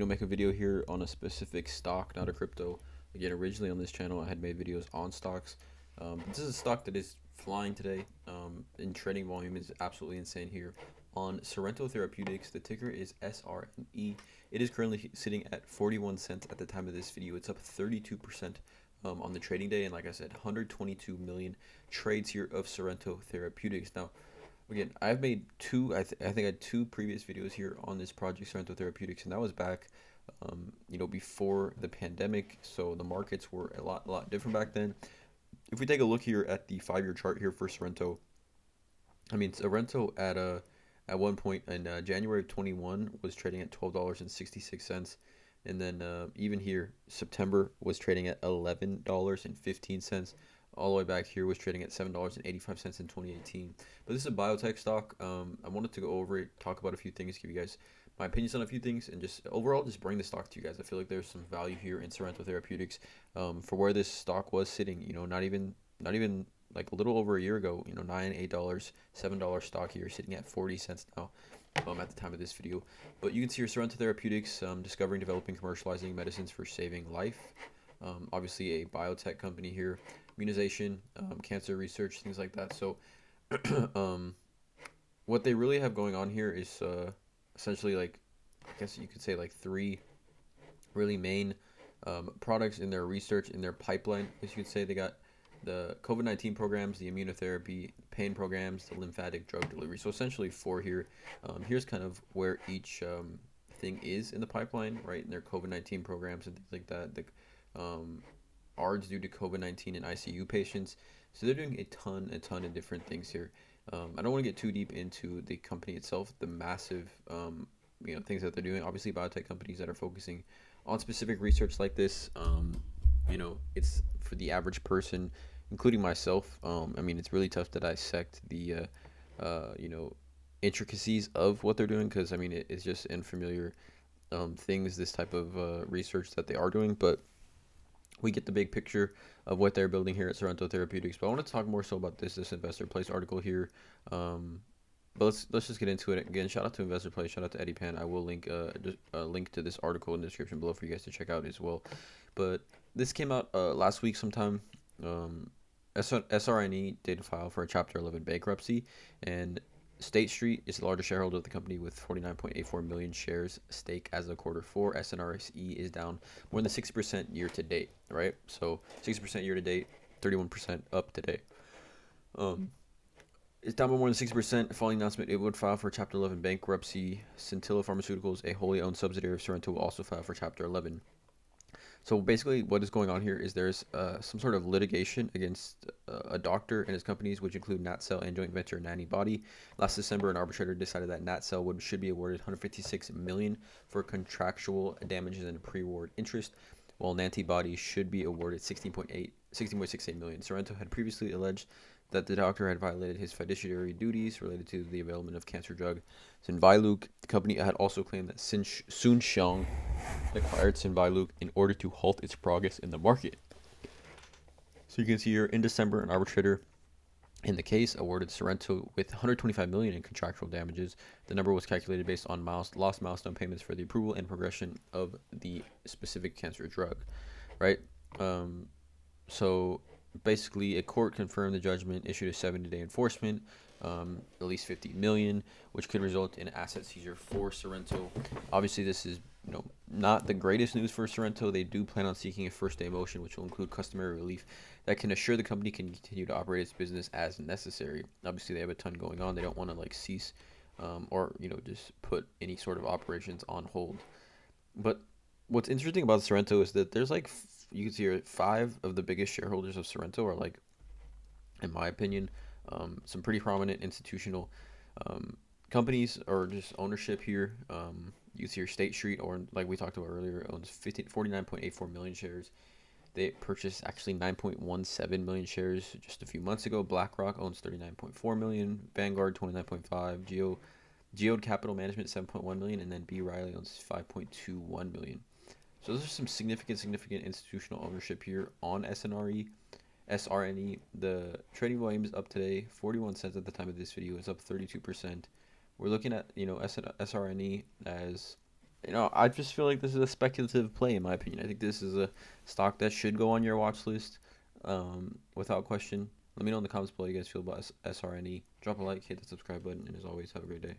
make a video here on a specific stock, not a crypto. Again, originally on this channel, I had made videos on stocks. This is a stock that is flying today. And trading volume is absolutely insane here on Sorrento Therapeutics. The ticker is SRNE. It is currently sitting at 41 cents at the time of this video. It's up 32% on the trading day, and like I said, 122 million trades here of Sorrento Therapeutics. Now, again, I've made I think I had two previous videos here on this project, Sorrento Therapeutics, and that was back, before the pandemic. So the markets were a lot different back then. If we take a look here at the 5-year chart here for Sorrento, I mean, Sorrento at one point in January of 21 was trading at $12.66, and then even here September was trading at $11.15. All the way back here was trading at $7.85 in 2018. But this is a biotech stock. I wanted to go over it, talk about a few things, give you guys my opinions on a few things, and just overall just bring the stock to you guys. I feel like there's some value here in Sorrento Therapeutics for where this stock was sitting. Not even like a little over a year ago. $9, $8, $7 stock here, sitting at 40 cents now. At the time of this video, but you can see here Sorrento Therapeutics, discovering, developing, commercializing medicines for saving life. Obviously a biotech company here, immunization, cancer research, things like that. So um, what they really have going on here is essentially, like, I guess you could say, like three really main products in their research, in their pipeline. As you could say, they got the COVID-19 programs, the immunotherapy, pain programs, the lymphatic drug delivery. So essentially four here. Here's kind of where each thing is in the pipeline, right? In their COVID-19 programs and things like that. The ARDS due to COVID-19 in ICU patients. So they're doing a ton of different things here. I don't want to get too deep into the company itself, the massive things that they're doing. Obviously, biotech companies that are focusing on specific research like this, it's for the average person, including myself. I mean, it's really tough to dissect the intricacies of what they're doing, because I mean it's just unfamiliar things, this type of research that they are doing, but we get the big picture of what they're building here at Sorrento Therapeutics. But I want to talk more so about this Investor Place article here. But let's just get into it. Again, shout out to Investor Place, shout out to Eddie Pan. I will link a link to this article in the description below for you guys to check out as well. But this came out last week sometime. SRNE did file for a Chapter 11 bankruptcy, and State Street is the largest shareholder of the company with 49.84 million shares stake as of quarter four. SNRSE is down more than 60% year to date, right? So 60% year to date, 31% up today. It's down by more than 60%. Following announcement, it would file for Chapter 11 bankruptcy. Scintilla Pharmaceuticals, a wholly owned subsidiary of Sorrento, will also file for Chapter 11. So basically, what is going on here is there's some sort of litigation against a doctor and his companies, which include NatCell and joint venture Nanobody. Last December, an arbitrator decided that NatCell should be awarded 156 million for contractual damages and pre-award interest, while Nanobody should be awarded 16.68 million. Sorrento had previously alleged that the doctor had violated his fiduciary duties related to the development of cancer drug Sinviluc. The company had also claimed that Sunshang acquired Sinviluc in order to halt its progress in the market. So you can see here, in December, an arbitrator in the case awarded Sorrento with 125 million in contractual damages. The number was calculated based on lost milestone payments for the approval and progression of the specific cancer drug, right? So basically, a court confirmed the judgment, issued a 70-day enforcement, at least 50 million, which could result in asset seizure for Sorrento. Obviously, this is not the greatest news for Sorrento. They do plan on seeking a first-day motion, which will include customary relief that can assure the company can continue to operate its business as necessary. Obviously, they have a ton going on. They don't want to cease or just put any sort of operations on hold. But what's interesting about Sorrento is that there's you can see here 5 of the biggest shareholders of Sorrento are, in my opinion, some pretty prominent institutional companies or just ownership here. You see here State Street, or like we talked about earlier, owns 49.84 million shares. They purchased actually 9.17 million shares just a few months ago. BlackRock owns 39.4 million, Vanguard 29.5, Geode Capital Management 7.1 million, and then B. Riley owns 5.21 million. So those are some significant institutional ownership here on SRNE. The trading volume is up today, 41 cents at the time of this video. It's up 32%. We're looking at SRNE as I just feel like this is a speculative play in my opinion. I think this is a stock that should go on your watch list, without question. Let me know in the comments below how you guys feel about SRNE. Drop a like, hit the subscribe button, and as always, have a great day.